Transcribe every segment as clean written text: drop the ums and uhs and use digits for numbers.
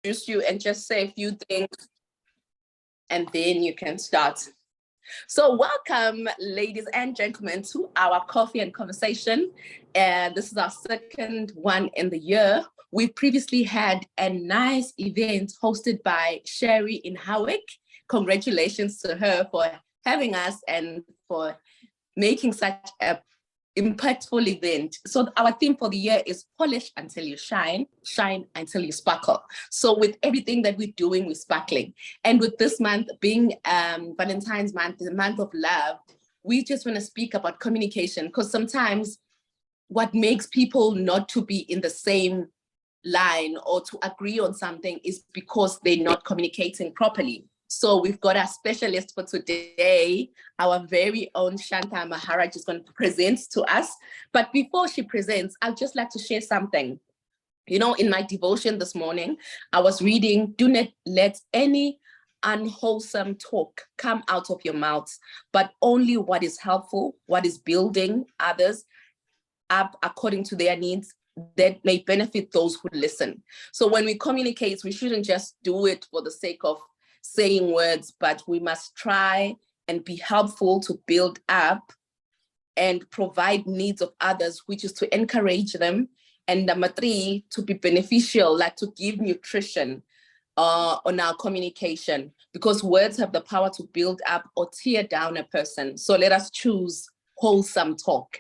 you and just say a few things, and then you can start. So welcome, ladies and gentlemen, to our coffee and conversation. And this is our second one in the year. We previously had a nice event hosted by Sherry in Howick. Congratulations to her for having us and for making such a impactful event. So our theme for the year is polish until you shine, shine until you sparkle. So with everything that we're doing, we're sparkling. And with this month being Valentine's month, the month of love, we just want to speak about communication, because sometimes what makes people not to be in the same line or to agree on something is because they're not communicating properly. So we've got our specialist for today, our very own Shanta Maharaj is going to present to us. But before she presents, I'd just like to share something. You know, in my devotion this morning, I was reading, do not let any unwholesome talk come out of your mouths, but only what is helpful, what is building others up according to their needs, that may benefit those who listen. So when we communicate, we shouldn't just do it for the sake of saying words, but we must try and be helpful to build up and provide needs of others, which is to encourage them. And number three, to be beneficial, like to give nutrition on our communication, because words have the power to build up or tear down a person. So let us choose wholesome talk.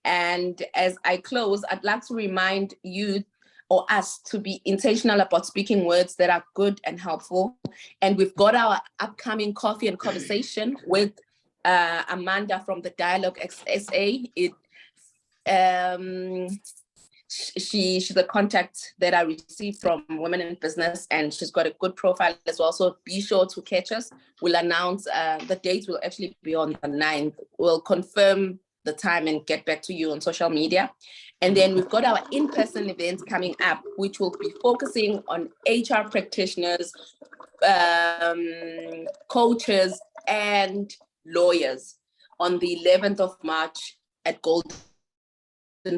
And as I close, I'd like to remind you or us to be intentional about speaking words that are good and helpful. And we've got our upcoming coffee and conversation with Amanda from the Dialogue SA. She's a contact that I received from Women in Business, and she's got a good profile as well. So be sure to catch us. We'll announce the date will actually be on the 9th. We'll confirm the time and get back to you on social media. And then we've got our in-person events coming up, which will be focusing on HR practitioners, coaches, and lawyers on the 11th of March at Golden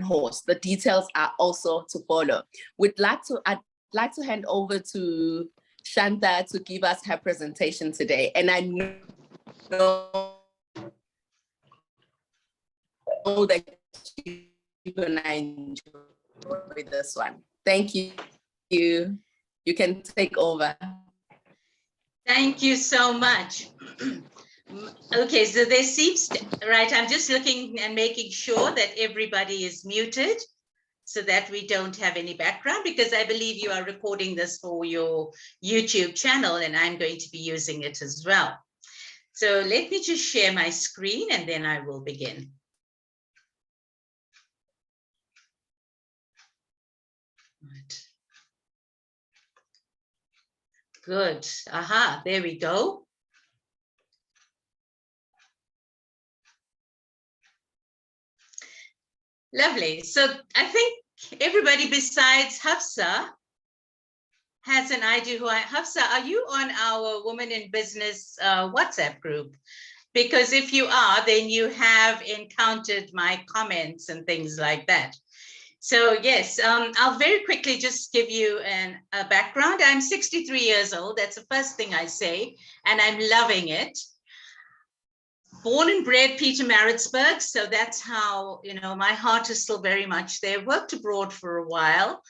Horse. The details are also to follow. I'd like to hand over to Shanta to give us her presentation today. And I know that you're gonna enjoy this one. Thank you. You can take over. Thank you so much. Okay, so there seems right. I'm just looking and making sure that everybody is muted so that we don't have any background, because I believe you are recording this for your YouTube channel and I'm going to be using it as well. So let me just share my screen and then I will begin. Right. Good. Aha, there we go. Lovely. So I think everybody besides Hafsa has an idea who Hafsa, are you on our Women in Business WhatsApp group? Because if you are, then you have encountered my comments and things like that. So yes, I'll very quickly just give you a background. I'm 63 years old. That's the first thing I say, and I'm loving it. Born and bred Pietermaritzburg, so that's how, you know, my heart is still very much there. Worked abroad for a while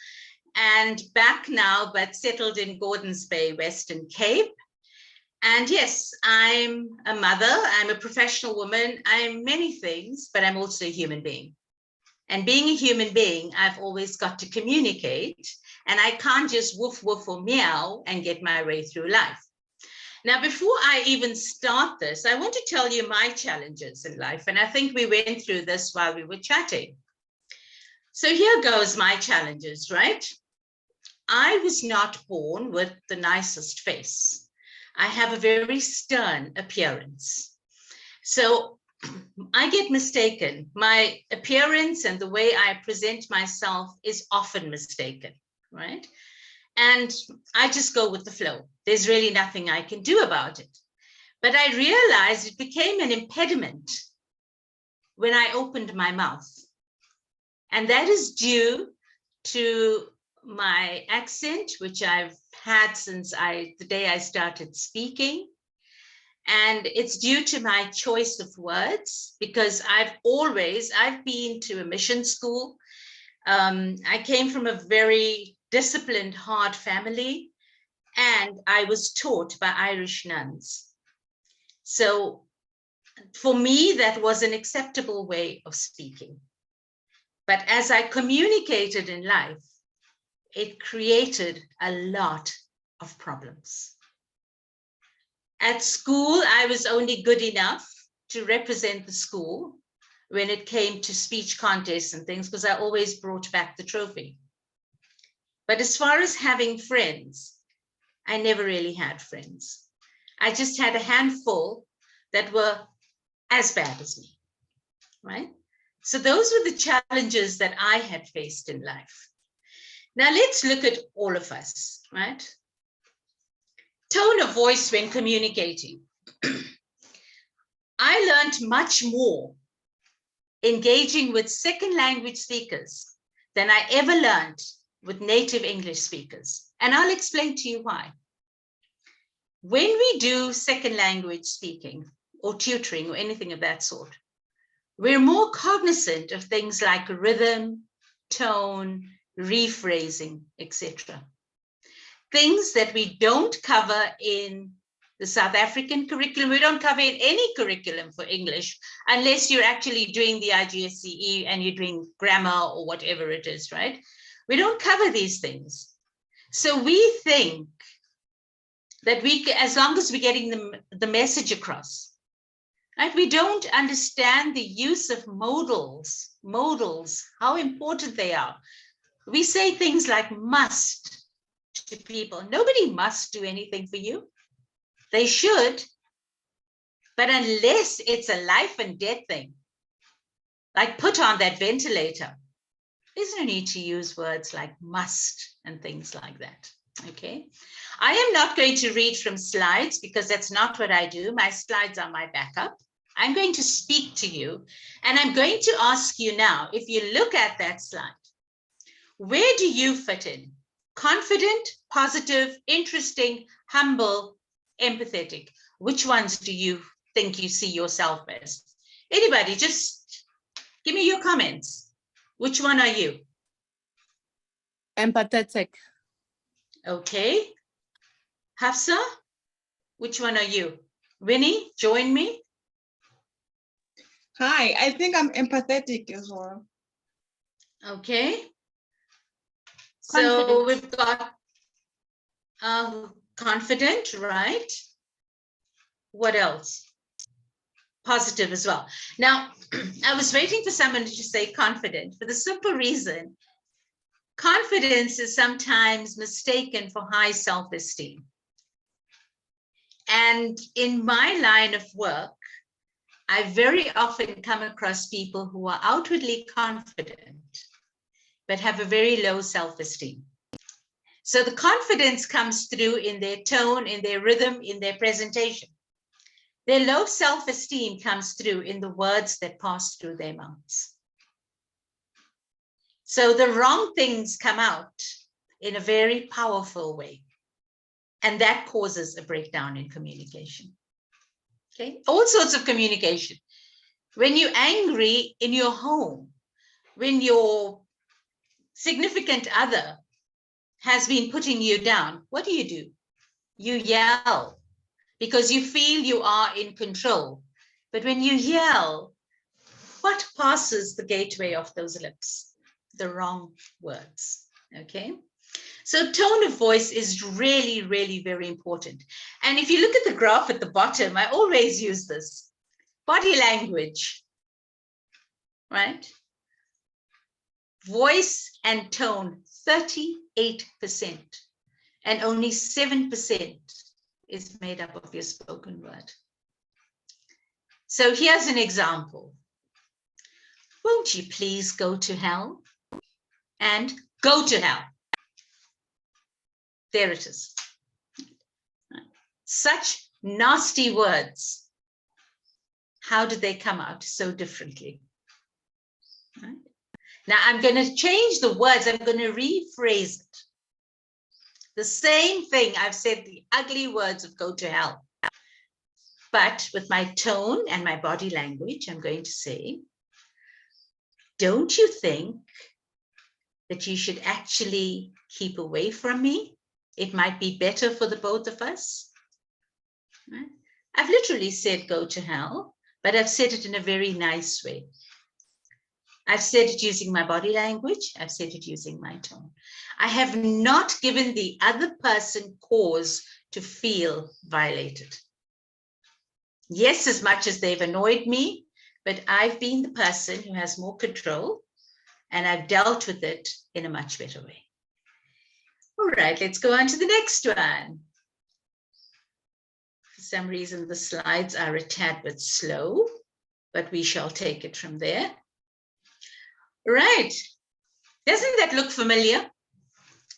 and back now, but settled in Gordons Bay, Western Cape. And yes, I'm a mother, I'm a professional woman, I'm many things, but I'm also a human being. And being a human being, I've always got to communicate, and I can't just woof woof or meow and get my way through life. Now, before I even start this, I want to tell you my challenges in life. And I think we went through this while we were chatting. So here goes my challenges, right? I was not born with the nicest face. I have a very stern appearance. So I get mistaken. My appearance and the way I present myself is often mistaken, right? And I just go with the flow. There's really nothing I can do about it. But I realized it became an impediment when I opened my mouth. And that is due to my accent, which I've had since the day I started speaking. And it's due to my choice of words, because I've been to a mission school. I came from a very disciplined, hard family, and I was taught by Irish nuns. So for me, that was an acceptable way of speaking. But as I communicated in life, it created a lot of problems. At school, I was only good enough to represent the school when it came to speech contests and things, because I always brought back the trophy. But as far as having friends, I never really had friends. I just had a handful that were as bad as me, right? So those were the challenges that I had faced in life. Now let's look at all of us, right? Tone of voice when communicating. I learned much more engaging with second language speakers than I ever learned with native English speakers. And I'll explain to you why. When we do second language speaking or tutoring or anything of that sort, we're more cognizant of things like rhythm, tone, rephrasing, etc. Things that we don't cover in the South African curriculum. We don't cover in any curriculum for English, unless you're actually doing the IGCSE and you're doing grammar or whatever it is, right? We don't cover these things. So we think that as long as we're getting the message across, right? We don't understand the use of modals, how important they are. We say things like must to people. Nobody must do anything for you. They should, but unless it's a life and death thing, like put on that ventilator, there's no need to use words like must and things like that, okay? I am not going to read from slides because that's not what I do. My slides are my backup. I'm going to speak to you, and I'm going to ask you now, if you look at that slide, where do you fit in? Confident, positive, interesting, humble, empathetic. Which ones do you think you see yourself as? Anybody, just give me your comments. Which one are you? Empathetic. Okay. Hafsa, which one are you? Winnie, join me. Hi, I think I'm empathetic as well. Okay. So we've got confident, right? What else? Positive as well. Now, I was waiting for someone to say confident for the simple reason confidence is sometimes mistaken for high self-esteem. And in my line of work, I very often come across people who are outwardly confident, but have a very low self-esteem. So the confidence comes through in their tone, in their rhythm, in their presentation. Their low self-esteem comes through in the words that pass through their mouths. So the wrong things come out in a very powerful way. And that causes a breakdown in communication. Okay, all sorts of communication. When you're angry in your home, when your significant other has been putting you down, what do? You yell because you feel you are in control. But when you yell, what passes the gateway of those lips? The wrong words, okay? So tone of voice is really, really very important. And if you look at the graph at the bottom, I always use this. Body language, right? Voice and tone, 38%. And only 7% is made up of your spoken word. So here's an example. Won't you please go to hell? And go to hell. There it is. Such nasty words. How did they come out so differently? Right? Now I'm going to change the words. I'm going to rephrase it. The same thing. I've said the ugly words of go to hell. But with my tone and my body language, I'm going to say, don't you think that you should actually keep away from me? It might be better for the both of us. Right? I've literally said go to hell, but I've said it in a very nice way. I've said it using my body language. I've said it using my tone. I have not given the other person cause to feel violated. Yes, as much as they've annoyed me, but I've been the person who has more control, and I've dealt with it in a much better way. All right, let's go on to the next one. For some reason, the slides are a tad bit slow, but we shall take it from there. Right. Doesn't that look familiar?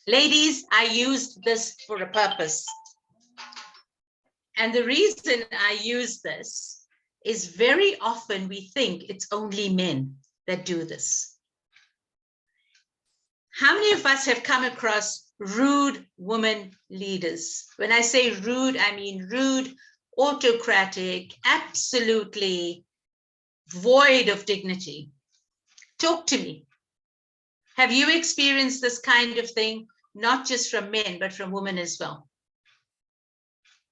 Ladies, I used this for a purpose. And the reason I use this is very often we think it's only men that do this. How many of us have come across rude woman leaders? When I say rude, I mean rude, autocratic, absolutely void of dignity. Talk to me. Have you experienced this kind of thing, not just from men, but from women as well?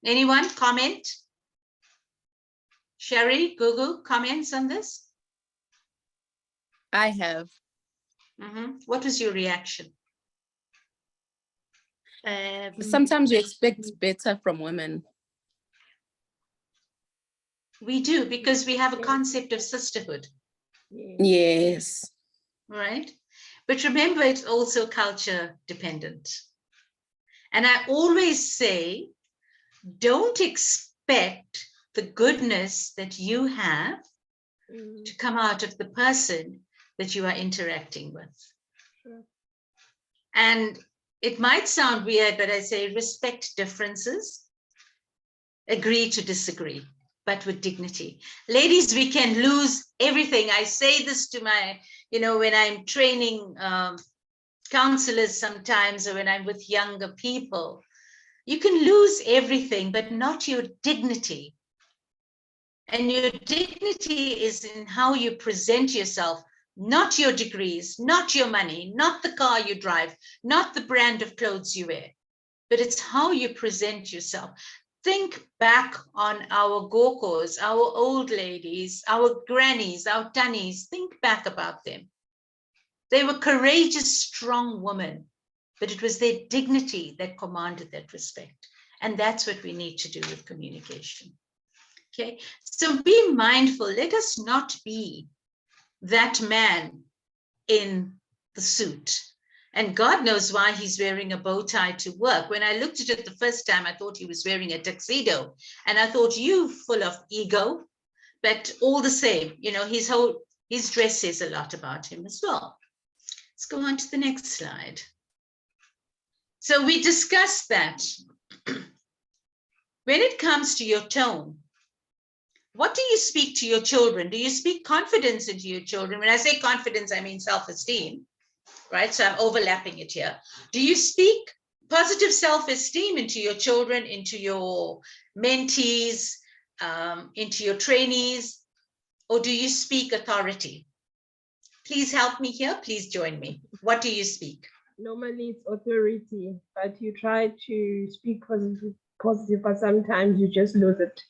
Anyone comment? Sherry, Gugu, comments on this? I have. What was your reaction? Sometimes we expect better from women. We do, because we have a concept of sisterhood. Yes. Right? But remember, it's also culture dependent. And I always say, don't expect the goodness that you have to come out of the person that you are interacting with. Sure. And it might sound weird, but I say respect differences, agree to disagree, but with dignity. Ladies, we can lose everything. I say this to my, when I'm training counselors sometimes, or when I'm with younger people, you can lose everything, but not your dignity. And your dignity is in how you present yourself, not your degrees, not your money, not the car you drive, not the brand of clothes you wear, but it's how you present yourself. Think back on our gokos, our old ladies, our grannies, our tannies. Think back about them. They were courageous, strong women, but it was their dignity that commanded that respect. And that's what we need to do with communication. Okay, so be mindful. Let us not be that man in the suit. And God knows why he's wearing a bow tie to work. When I looked at it the first time, I thought he was wearing a tuxedo. And I thought, you full of ego. But all the same, his dress says a lot about him as well. Let's go on to the next slide. So we discussed that. When it comes to your tone, what do you speak to your children? Do you speak confidence into your children? When I say confidence, I mean self-esteem, right? So I'm overlapping it here. Do you speak positive self-esteem into your children, into your mentees, into your trainees, or do you speak authority? Please help me here. Please join me. What do you speak? Normally it's authority, but you try to speak positive, but sometimes you just lose it.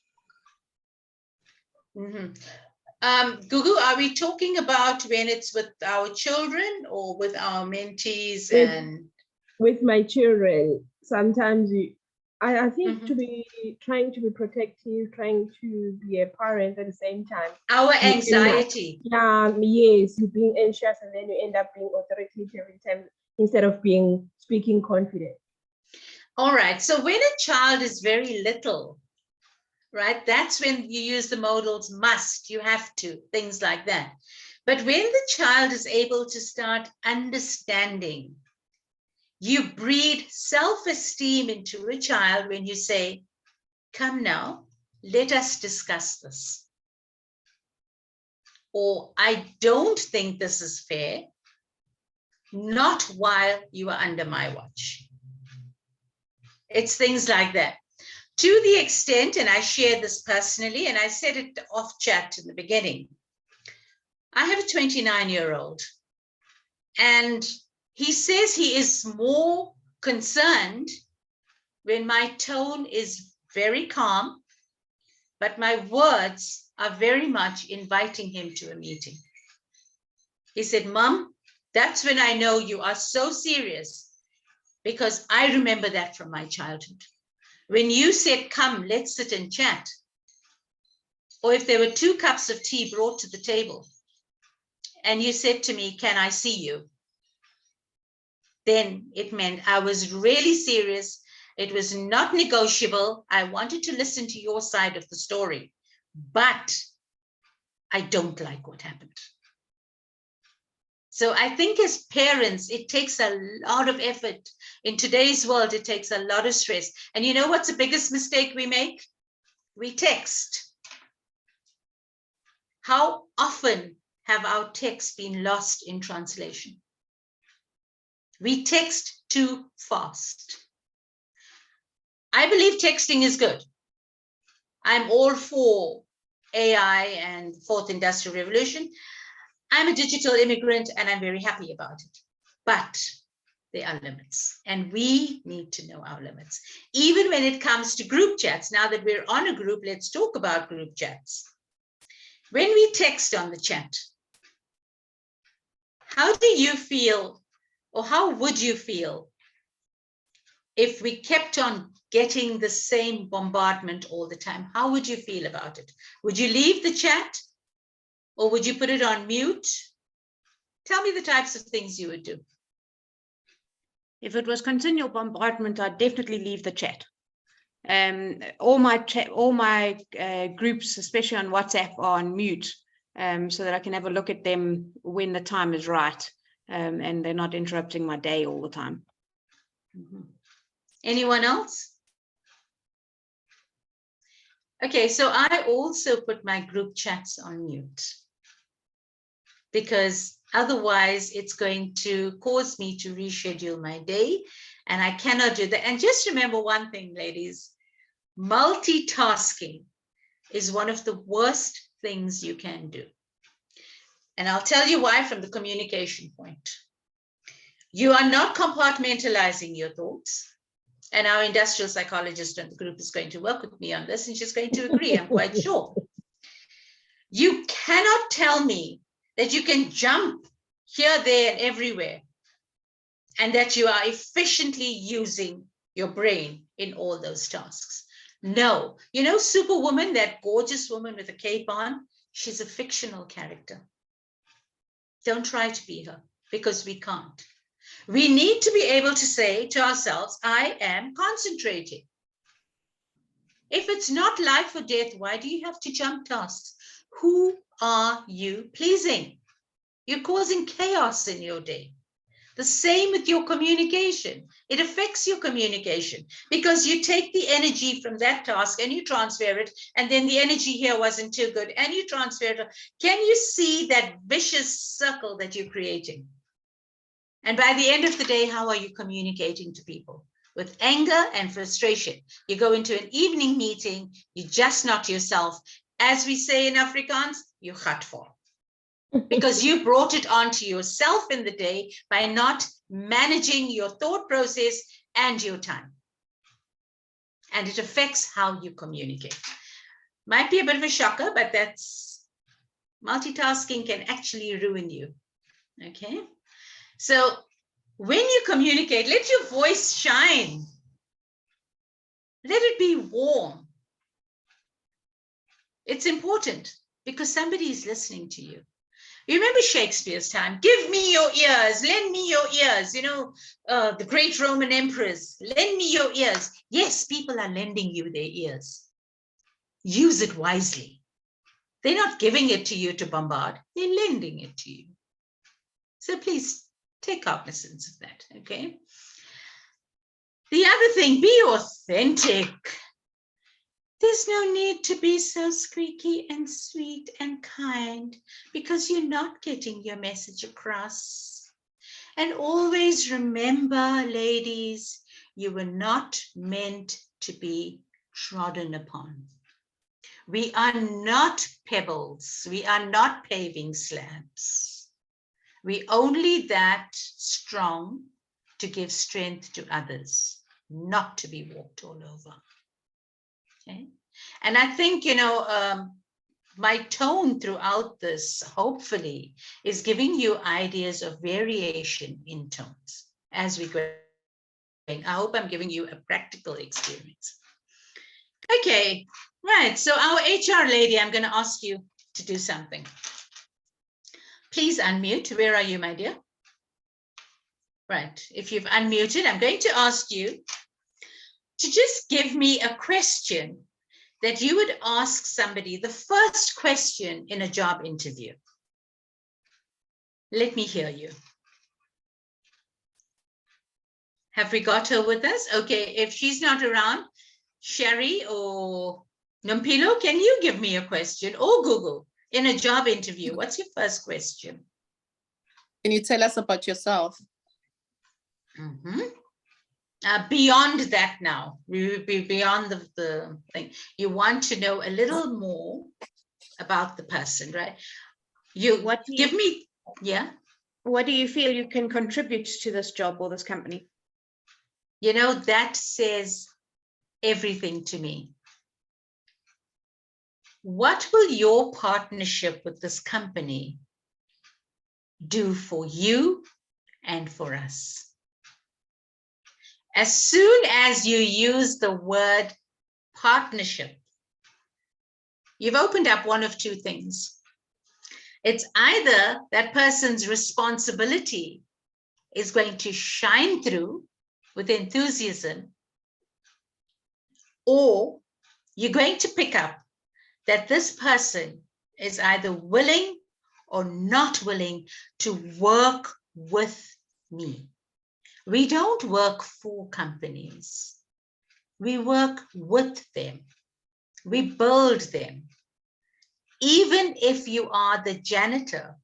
Gugu, are we talking about when it's with our children or with our mentees? With my children, sometimes I think to be trying to be protective, trying to be a parent at the same time. Our anxiety. Yes, you're being anxious and then you end up being authoritative every time instead of speaking confident. All right, so when a child is very little, right, that's when you use the modals must, you have to, things like that. But when the child is able to start understanding, you breed self-esteem into a child when you say, come now, let us discuss this. Or I don't think this is fair. not while you are under my watch. It's things like that. To the extent, and I share this personally, and I said it off chat in the beginning, I have a 29-year-old, and he says he is more concerned when my tone is very calm, but my words are very much inviting him to a meeting. He said, Mom, that's when I know you are so serious, because I remember that from my childhood. When you said, come, let's sit and chat, or if there were 2 cups of tea brought to the table, and you said to me, can I see you? Then it meant I was really serious. It was not negotiable. I wanted to listen to your side of the story, but I don't like what happened. So I think as parents, it takes a lot of effort. In today's world, it takes a lot of stress. And you know what's the biggest mistake we make? We text. How often have our texts been lost in translation? We text too fast. I believe texting is good. I'm all for AI and fourth industrial revolution. I'm a digital immigrant and I'm very happy about it. But there are limits and we need to know our limits. Even when it comes to group chats, now that we're on a group, let's talk about group chats. When we text on the chat, how do you feel, or how would you feel if we kept on getting the same bombardment all the time? How would you feel about it? Would you leave the chat or would you put it on mute? Tell me the types of things you would do. If it was continual bombardment, I'd definitely leave the chat. All my groups, especially on WhatsApp, are on mute, so that I can have a look at them when the time is right, and they're not interrupting my day all the time. Mm-hmm. Anyone else? Okay, so I also put my group chats on mute, because otherwise it's going to cause me to reschedule my day, and I cannot do that. And just remember one thing, ladies, multitasking is one of the worst things you can do. And I'll tell you why from the communication point. You are not compartmentalizing your thoughts. And our industrial psychologist in the group is going to work with me on this, and she's going to agree, I'm quite sure. You cannot tell me that you can jump here, there, and everywhere, and that you are efficiently using your brain in all those tasks. No, you know, Superwoman, that gorgeous woman with a cape on, she's a fictional character. Don't try to be her, because we can't. We need to be able to say to ourselves, I am concentrating. If it's not life or death, why do you have to jump tasks? Who are you pleasing? You're causing chaos in your day. The same with your communication. It affects your communication because you take the energy from that task and you transfer it, and then the energy here wasn't too good and you transfer it. Can you see that vicious circle that you're creating? And by the end of the day, how are you communicating to people? With anger and frustration. You go into an evening meeting, you just not yourself. As we say in Afrikaans, you gat vol. Because you brought it onto yourself in the day by not managing your thought process and your time. And it affects how you communicate. Might be a bit of a shocker, but that's multitasking can actually ruin you. Okay. So when you communicate, let your voice shine. Let it be warm. It's important because somebody is listening to you. You remember Shakespeare's time? Give me your ears, lend me your ears. You know, the great Roman emperors, lend me your ears. Yes, people are lending you their ears. Use it wisely. They're not giving it to you to bombard. They're lending it to you. So please take cognizance of that, okay? The other thing, be authentic. There's no need to be so squeaky and sweet and kind because you're not getting your message across. And always remember, ladies, you were not meant to be trodden upon. We are not pebbles. We are not paving slabs. We only that strong to give strength to others, not to be walked all over. Okay. And I think, my tone throughout this, hopefully, is giving you ideas of variation in tones as we go. I hope I'm giving you a practical experience. Okay, right. So our HR lady, I'm going to ask you to do something. Please unmute. Where are you, my dear? Right. If you've unmuted, I'm going to ask you to just give me a question that you would ask somebody, the first question in a job interview. Let me hear you. Have we got her with us? Okay, if she's not around, Sherry or Nampilo, can you give me a question? Or Google, in a job interview, what's your first question? Can you tell us about yourself? Beyond that now, we will be beyond the thing. You want to know a little more about the person, right? What do you feel you can contribute to this job or this company? That says everything to me. What will your partnership with this company do for you and for us? As soon as you use the word partnership, you've opened up one of two things. It's either that person's responsibility is going to shine through with enthusiasm, or you're going to pick up that this person is either willing or not willing to work with me. We don't work for companies. We work with them. We build them. Even if you are the janitor,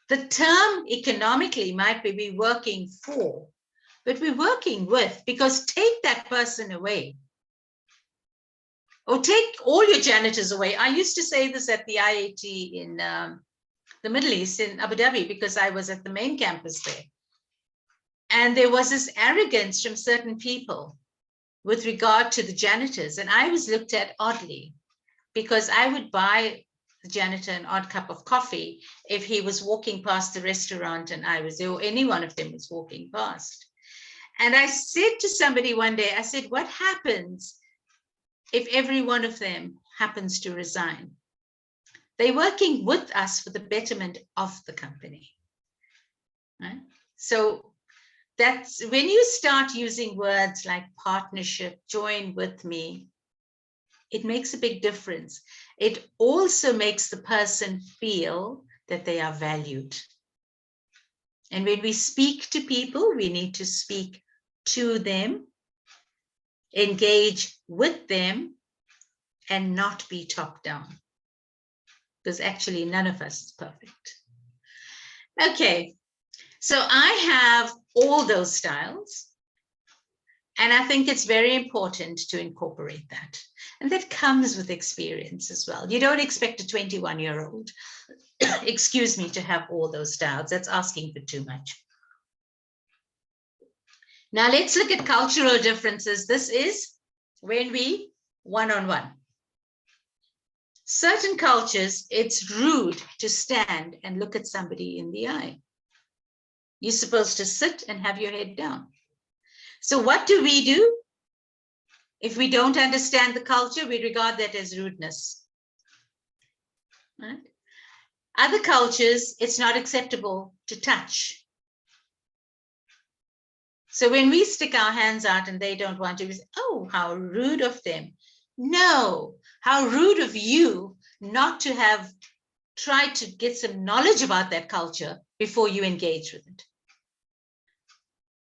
the term economically might be working for, but we're working with, because take that person away. Or take all your janitors away. I used to say this at the IAT in the Middle East, in Abu Dhabi, because I was at the main campus there. And there was this arrogance from certain people with regard to the janitors. And I was looked at oddly, because I would buy the janitor an odd cup of coffee if he was walking past the restaurant and I was there, or any one of them was walking past. And I said to somebody one day, I said, what happens if every one of them happens to resign? They're working with us for the betterment of the company. Right? So that's when you start using words like partnership, join with me, it makes a big difference. It also makes the person feel that they are valued. And when we speak to people, we need to speak to them, engage with them, and not be top down. Because actually none of us is perfect. Okay, so I have all those styles. And I think it's very important to incorporate that. And that comes with experience as well. You don't expect a 21-year-old, excuse me, to have all those styles. That's asking for too much. Now let's look at cultural differences. This is when we one-on-one. Certain cultures, it's rude to stand and look at somebody in the eye. You're supposed to sit and have your head down. So what do? If we don't understand the culture, we regard that as rudeness. Right? Other cultures, it's not acceptable to touch. So when we stick our hands out and they don't want to, we say, oh, how rude of them. No, how rude of you not to have tried to get some knowledge about that culture before you engage with it.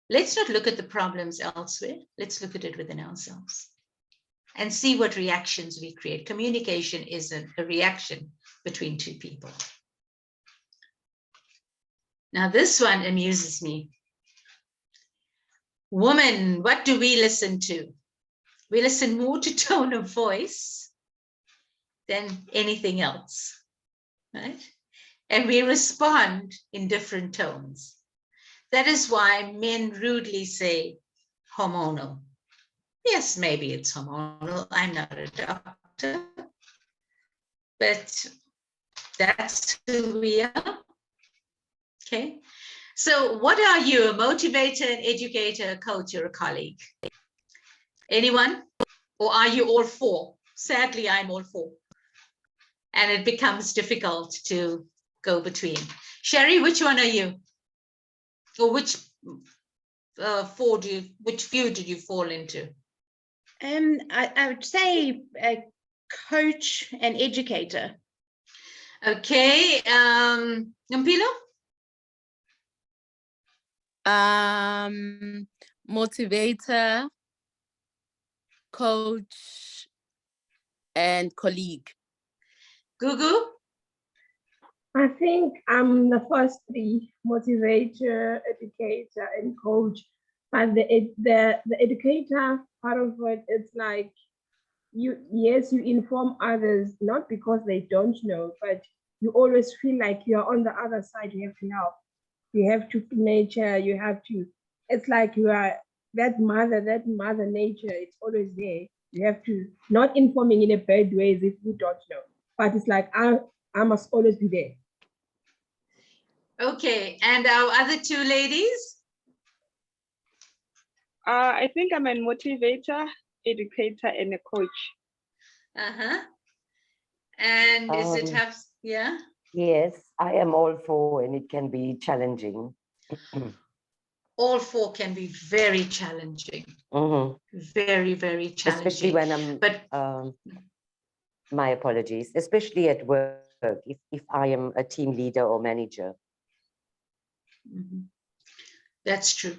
Let's not look at the problems elsewhere. Let's look at it within ourselves and see what reactions we create. Communication is a reaction between two people. Now this one amuses me. Woman, what do we listen to? We listen more to tone of voice than anything else, right? And we respond in different tones. That is why men rudely say hormonal. Yes, maybe it's hormonal. I'm not a doctor, but that's who we are. Okay. So what are you, a motivator, an educator, a coach, or a colleague? Anyone? Or are you all four? Sadly, I'm all four. And it becomes difficult to go between. Sherry, which one are you? Or which which few did you fall into? I would say a coach and educator. Okay, Nampilo? Motivator, coach, and colleague. Gugu? I think I'm the first three: motivator, educator, and coach. But the educator part of it, it's like you inform others, not because they don't know, but you always feel like you're on the other side. You have to help. You have to nature. You have to. It's like you are that mother nature. It's always there. You have to not informing in a bad way as if you don't know, but it's like I must always be there. Okay, and our other two ladies? I think I'm a motivator, educator, and a coach. Uh-huh. And is it yeah? Yes, I am all for, and it can be challenging. All four can be very challenging. Very, very challenging. Especially when I'm, my apologies, especially at work, if I am a team leader or manager. That's true.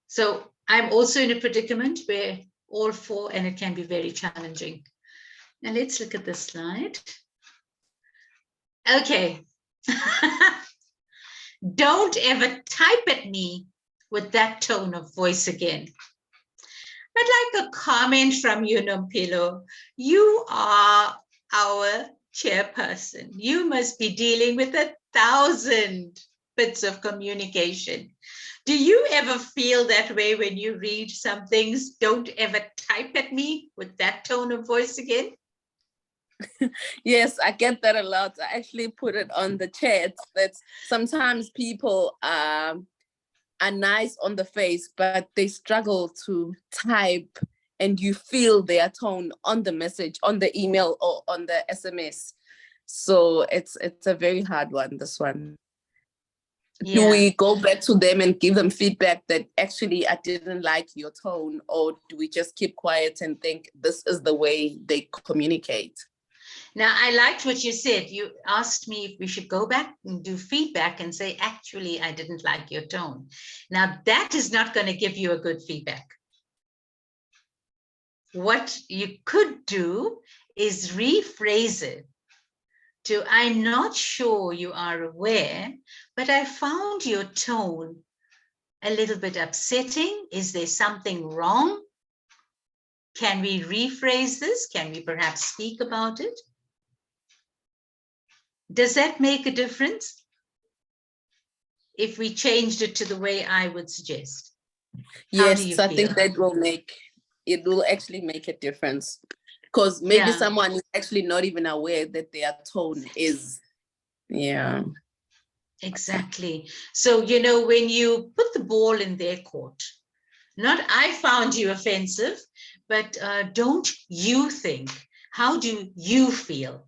So I'm also in a predicament where all four, and it can be very challenging. Now let's look at this slide. Okay. Don't ever type at me with that tone of voice again. I'd like a comment from you, Nampilo. You are our chairperson. You must be dealing with 1,000 bits of communication. Do you ever feel that way when you read some things? Don't ever type at me with that tone of voice again. Yes, I get that a lot. I actually put it on the chat that sometimes people are nice on the face, but they struggle to type, and you feel their tone on the message, on the email, or on the SMS. So it's a very hard one, this one. Yeah. Do we go back to them and give them feedback that actually I didn't like your tone, or do we just keep quiet and think this is the way they communicate? Now, I liked what you said. You asked me if we should go back and do feedback and say, actually, I didn't like your tone. Now, that is not going to give you a good feedback. What you could do is rephrase it to, I'm not sure you are aware, but I found your tone a little bit upsetting. Is there something wrong? Can we rephrase this? Can we perhaps speak about it? Does that make a difference if we changed it to the way I would suggest? Yes, I think that will actually make a difference, because maybe someone is actually not even aware that their tone is, Exactly. So, you know, when you put the ball in their court, not I found you offensive, but don't you think, how do you feel?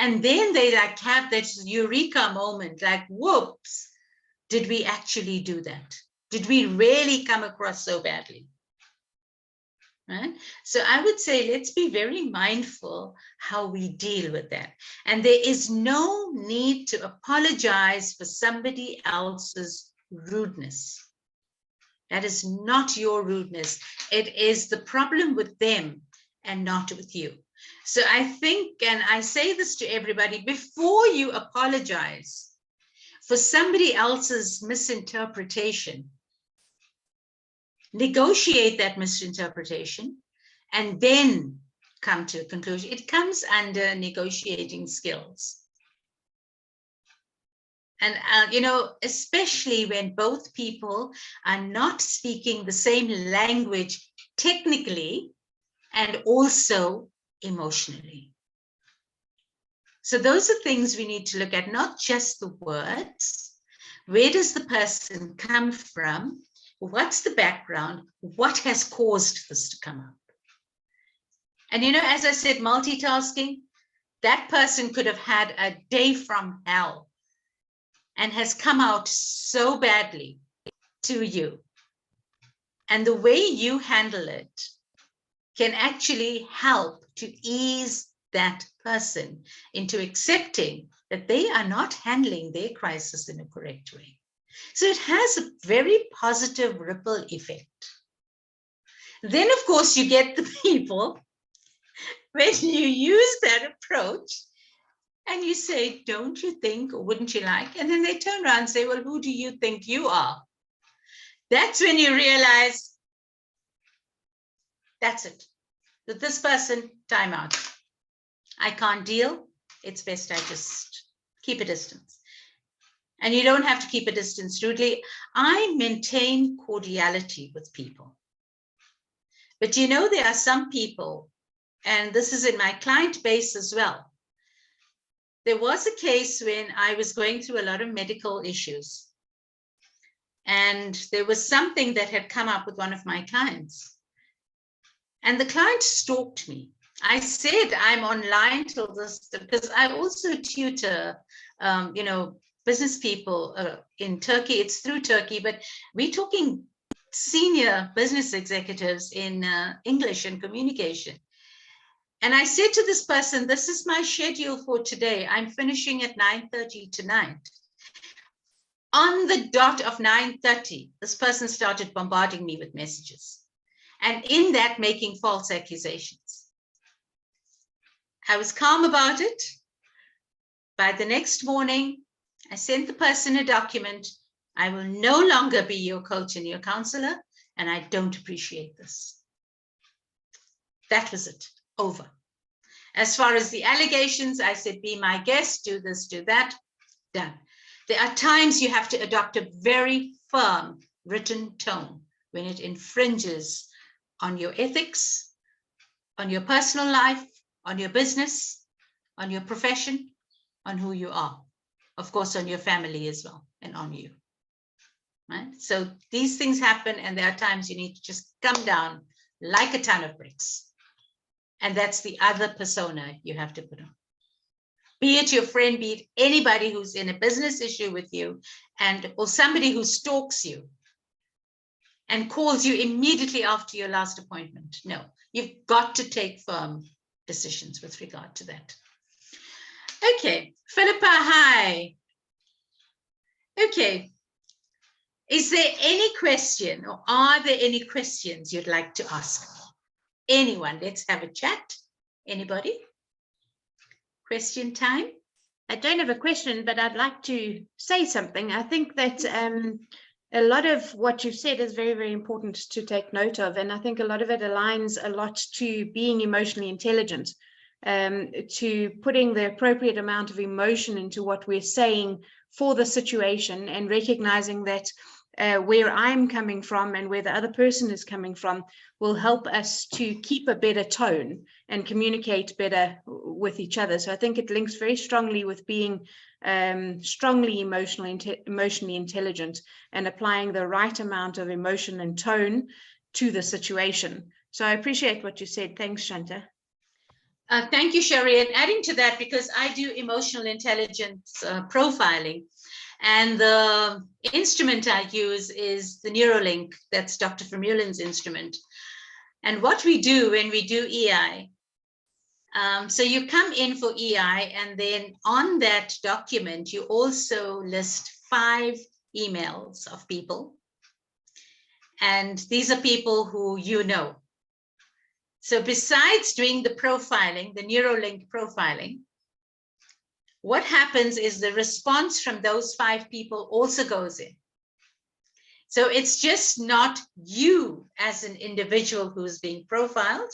And then they like have that eureka moment, like, whoops, did we actually do that? Did we really come across so badly? Right? So I would say, let's be very mindful how we deal with that. And there is no need to apologize for somebody else's rudeness. That is not your rudeness. It is the problem with them and not with you. So I think, and I say this to everybody, before you apologize for somebody else's misinterpretation, negotiate that misinterpretation, and then come to a conclusion. It comes under negotiating skills. And, you know, especially when both people are not speaking the same language technically and also emotionally. So those are things we need to look at, not just the words. Where does the person come from? What's the background? What has caused this to come up? And, you know, as I said, multitasking, that person could have had a day from hell and has come out so badly to you. And the way you handle it can actually help to ease that person into accepting that they are not handling their crisis in a correct way. So it has a very positive ripple effect. Then, of course, you get the people, when you use that approach, and you say, don't you think, or wouldn't you like? And then they turn around and say, well, who do you think you are? That's when you realize, that's it. That this person, time out. I can't deal. It's best I just keep a distance. And you don't have to keep a distance rudely. I maintain cordiality with people. But you know, there are some people, and this is in my client base as well. There was a case when I was going through a lot of medical issues. And there was something that had come up with one of my clients. And the client stalked me. I said, I'm online till this, because I also tutor, you know, business people in Turkey. It's through Turkey, but we're talking senior business executives in English and communication. And I said to this person, this is my schedule for today. I'm finishing at 9:30 tonight. On the dot of 9:30, this person started bombarding me with messages. And in that, making false accusations. I was calm about it. By the next morning, I sent the person a document. I will no longer be your coach and your counselor, and I don't appreciate this. That was it. Over. As far as the allegations, I said, be my guest, do this, do that, done. There are times you have to adopt a very firm written tone when it infringes on your ethics, on your personal life, on your business, on your profession, on who you are. Of course, on your family as well, and on you. Right? So these things happen, and there are times you need to just come down like a ton of bricks. And that's the other persona you have to put on. Be it your friend, be it anybody who's in a business issue with you, or somebody who stalks you and calls you immediately after your last appointment. No, you've got to take firm decisions with regard to that. Okay, Philippa, hi. Okay, is there any question, or are there any questions you'd like to ask? Anyone? Let's have a chat. Anybody? Question time? I don't have a question, but I'd like to say something. I think that a lot of what you've said is very, very important to take note of. And I think a lot of it aligns a lot to being emotionally intelligent, to putting the appropriate amount of emotion into what we're saying for the situation, and recognizing that where I'm coming from and where the other person is coming from will help us to keep a better tone and communicate better with each other. So I think it links very strongly with being strongly emotionally intelligent and applying the right amount of emotion and tone to the situation. So I appreciate what you said. Thanks, Shanta. Thank you, Sherry. And adding to that, because I do emotional intelligence profiling, and the instrument I use is the Neuralink. That's Dr. Vermeulen's instrument. And what we do when we do EI, so you come in for EI, and then on that document, you also list 5 emails of people. And these are people who you know. So besides doing the profiling, the Neuralink profiling, what happens is the response from those 5 people also goes in. So it's just not you as an individual who's being profiled,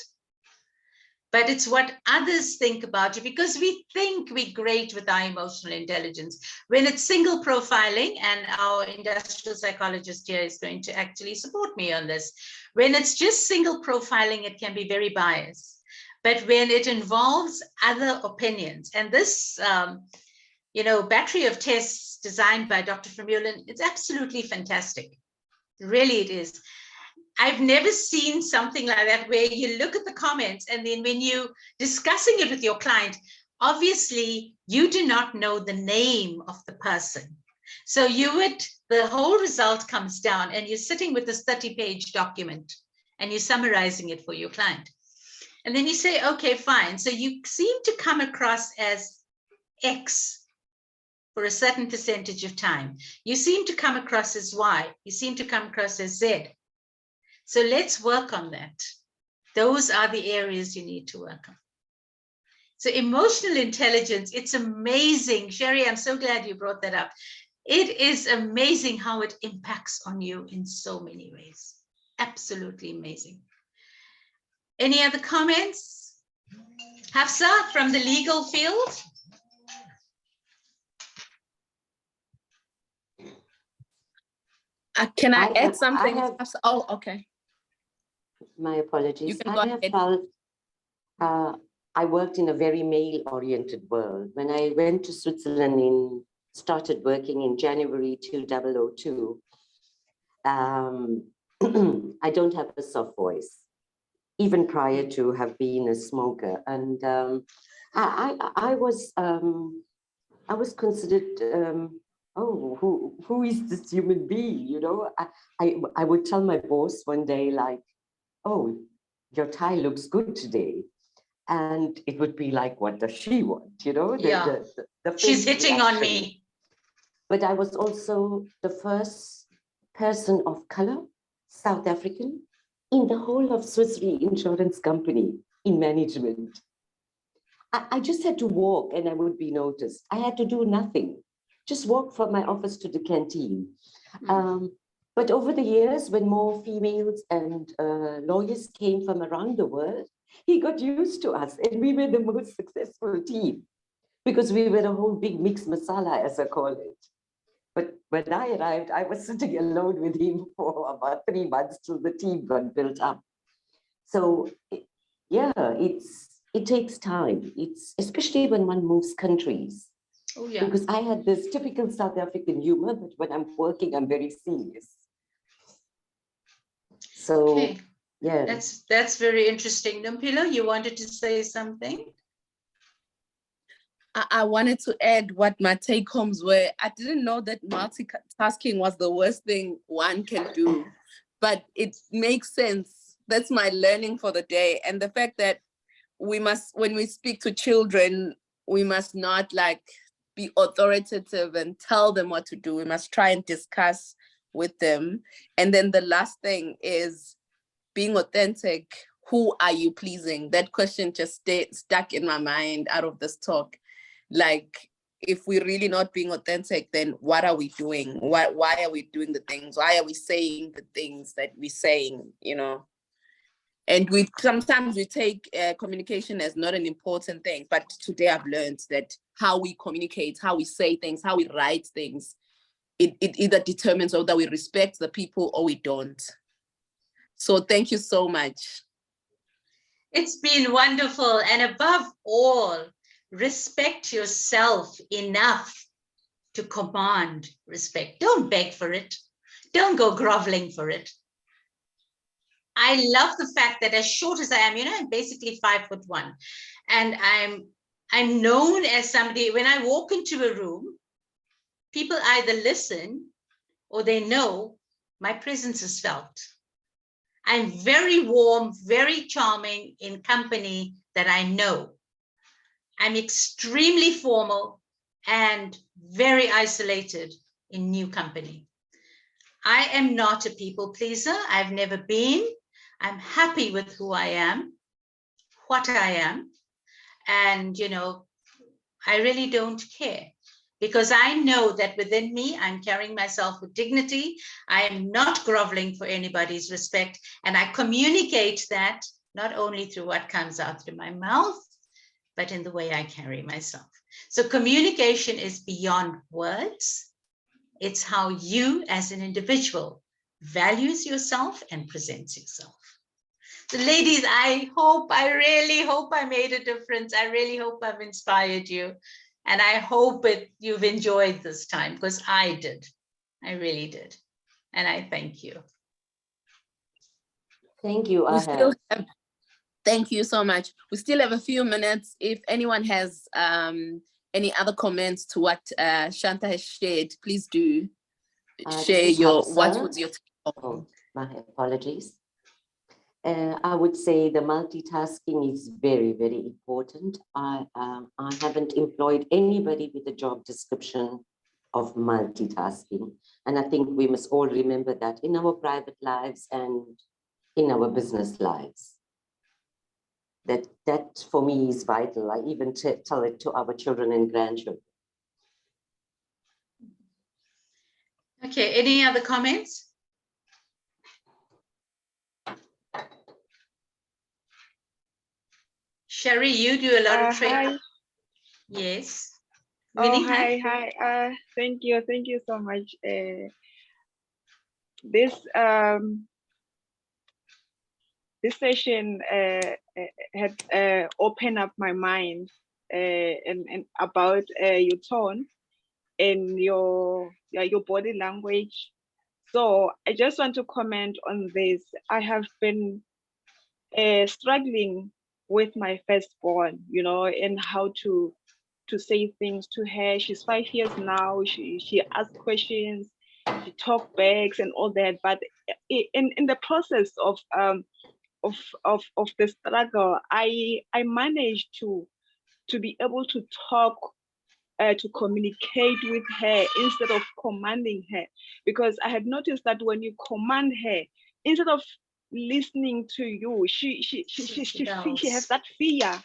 but it's what others think about you, because we think we're great with our emotional intelligence. When it's single profiling, and our industrial psychologist here is going to actually support me on this. When it's just single profiling, it can be very biased. But when it involves other opinions, and this, battery of tests designed by Dr. Vermeulen, it's absolutely fantastic. Really, it is. I've never seen something like that where you look at the comments and then when you're discussing it with your client, obviously you do not know the name of the person. So the whole result comes down and you're sitting with this 30-page document and you're summarizing it for your client. And then you say, okay, fine. So you seem to come across as X for a certain percentage of time. You seem to come across as Y. You seem to come across as Z. So let's work on that. Those are the areas you need to work on. So emotional intelligence, it's amazing. Sherry, I'm so glad you brought that up. It is amazing how it impacts on you in so many ways. Absolutely amazing. Any other comments? Hafsa from the legal field? Can I add something? Oh, okay. My apologies. You can go ahead. I worked in a very male-oriented world. When I went to Switzerland started working in January 2002, I don't have a soft voice, even prior to have been a smoker. And I was considered, oh, who is this human being? You know, I would tell my boss one day, like, oh, your tie looks good today. And it would be like, what does she want? You know, She's hitting on me. But I was also the first person of color, South African, in the whole of Swiss Re Insurance Company in management. I just had to walk and I would be noticed. I had to do nothing, just walk from my office to the canteen. But over the years, when more females and lawyers came from around the world, he got used to us and we were the most successful team because we were a whole big mixed masala, as I call it. But when I arrived, I was sitting alone with him for about 3 months till the team got built up. So yeah, it takes time. It's especially when one moves countries. Oh, yeah. Because I had this typical South African humor, but when I'm working, I'm very serious. So, okay. Yeah. That's very interesting. Nampilo, you wanted to say something? I wanted to add what my take homes were. I didn't know that multitasking was the worst thing one can do, but it makes sense. That's my learning for the day. And the fact that we must, when we speak to children, we must not like be authoritative and tell them what to do. We must try and discuss with them. And then the last thing is being authentic. Who are you pleasing? That question just stuck in my mind out of this talk. Like, if we're really not being authentic, then what are we doing? Why are we doing the things? Why are we saying the things that we're saying, you know? And sometimes we take communication as not an important thing, but today I've learned that how we communicate, how we say things, how we write things, it either determines whether we respect the people or we don't. So thank you so much. It's been wonderful. And above all, respect yourself enough to command respect. Don't beg for it. Don't go groveling for it. I love the fact that as short as I am, I'm basically 5'1", and I'm known as somebody, when I walk into a room, people either listen or they know my presence is felt. I'm very warm, very charming in company that I know. I'm extremely formal and very isolated in new company. I am not a people pleaser. I've never been. I'm happy with who I am, what I am. And, I really don't care, because I know that within me, I'm carrying myself with dignity. I am not groveling for anybody's respect. And I communicate that not only through what comes out through my mouth, but in the way I carry myself. So communication is beyond words. It's how you as an individual values yourself and presents yourself. So ladies, I really hope I made a difference. I really hope I've inspired you. And I hope you've enjoyed this time, because I did. I really did. And I thank you. Thank you, Thank you so much. We still have a few minutes. If anyone has any other comments to what Shanta has shared, please do share what was your take. Oh, my apologies. I would say the multitasking is very, very important. I haven't employed anybody with a job description of multitasking. And I think we must all remember that in our private lives and in our business lives. That for me is vital. I even tell it to our children and grandchildren. Okay, any other comments? Sherry, you do a lot of training. Hi. Yes. Oh, Winnie, hi. Thank you so much. This session had opened up my mind and about your tone and your body language. So I just want to comment on this. I have been struggling with my firstborn, and how to say things to her. She's 5 years now. She asks questions, she talk backs and all that. But in the process of the struggle, I managed to be able to talk, to communicate with her instead of commanding her, because I had noticed that when you command her, instead of listening to you, she has that fear.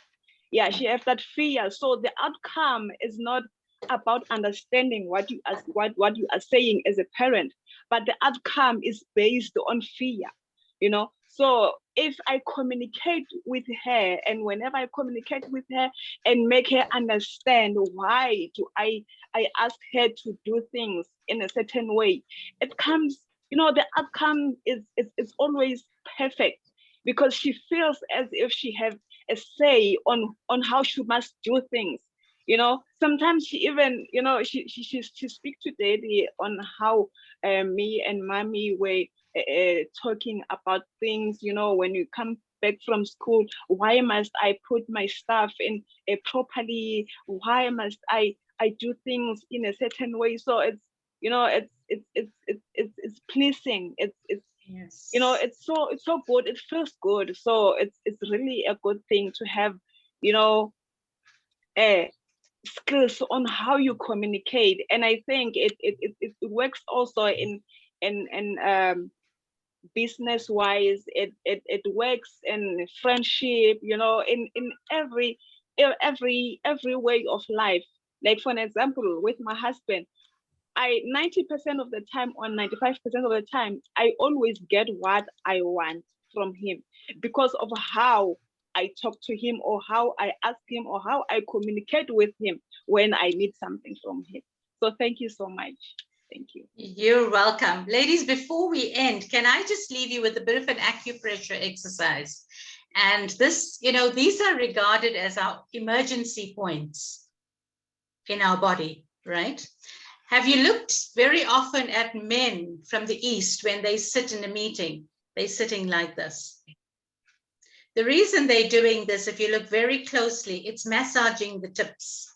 Yeah, she has that fear. So the outcome is not about understanding what you are saying as a parent, but the outcome is based on fear. So if I communicate with her, and whenever I communicate with her and make her understand why do I ask her to do things in a certain way, it comes, the outcome is always perfect, because she feels as if she have a say on how she must do things. Sometimes she even, she speaks to daddy on how me and mommy were talking about things, when you come back from school, why must I put my stuff in properly? Why must I do things in a certain way? So it's, it's pleasing. It's yes. It's so good. It feels good. So it's really a good thing to have, skills on how you communicate. And I think it works also in business wise. It works in friendship, in every way of life. Like, for an example, with my husband, 90% of the time or 95% of the time, I always get what I want from him, because of how I talk to him, or how I ask him, or how I communicate with him when I need something from him. So thank you so much. Thank you. You're welcome. Ladies, before we end, can I just leave you with a bit of an acupressure exercise? And this, these are regarded as our emergency points in our body, right? Have you looked very often at men from the East when they sit in a meeting? They're sitting like this. The reason they're doing this, if you look very closely, it's massaging the tips,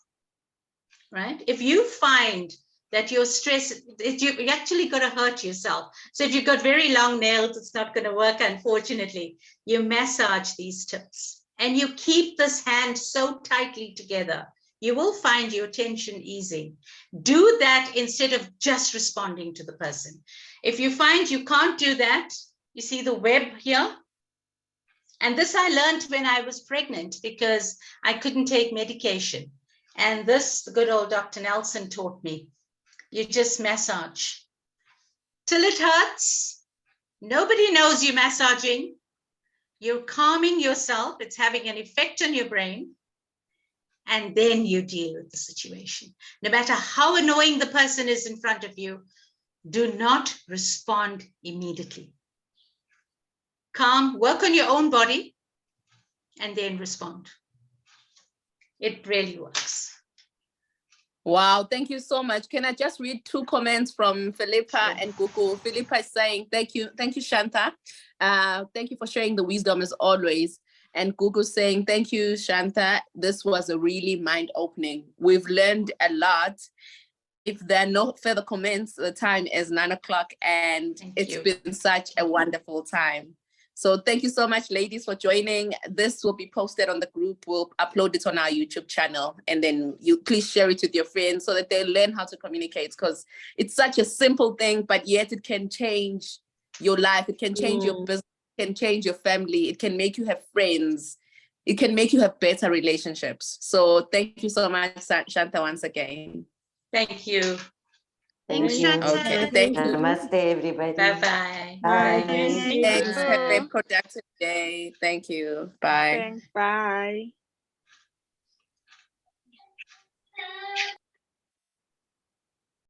right? If you find that you're stressed, you're actually going to hurt yourself. So if you've got very long nails, it's not going to work, unfortunately. You massage these tips and you keep this hand so tightly together. You will find your tension easing. Do that instead of just responding to the person. If you find you can't do that, you see the WIB here? And this I learned when I was pregnant, because I couldn't take medication. And this, the good old Dr. Nelson taught me. You just massage till it hurts. Nobody knows you're massaging. You're calming yourself. It's having an effect on your brain. And then you deal with the situation. No matter how annoying the person is in front of you, do not respond immediately. Calm, work on your own body, and then respond. It really works. Wow, thank you so much. Can I just read 2 comments from Philippa and Gugu? Philippa is saying, thank you, Shanta. Thank you for sharing the wisdom as always. And Gugu saying, thank you, Shanta. This was a really mind-opening. We've learned a lot. If there are no further comments, the time is 9 o'clock and it's been such a wonderful time. So thank you so much, ladies, for joining. This will be posted on the group. We'll upload it on our YouTube channel, and then you please share it with your friends so that they learn how to communicate, because it's such a simple thing, but yet it can change your life. It can change your business, it can change your family. It can make you have friends. It can make you have better relationships. So thank you so much, Shanta, once again. Thank you. Thank you. Okay, thank you. Namaste, everybody. Bye-bye. Bye. Thanks. Have a productive day. Thank you. Bye. Thanks. Bye.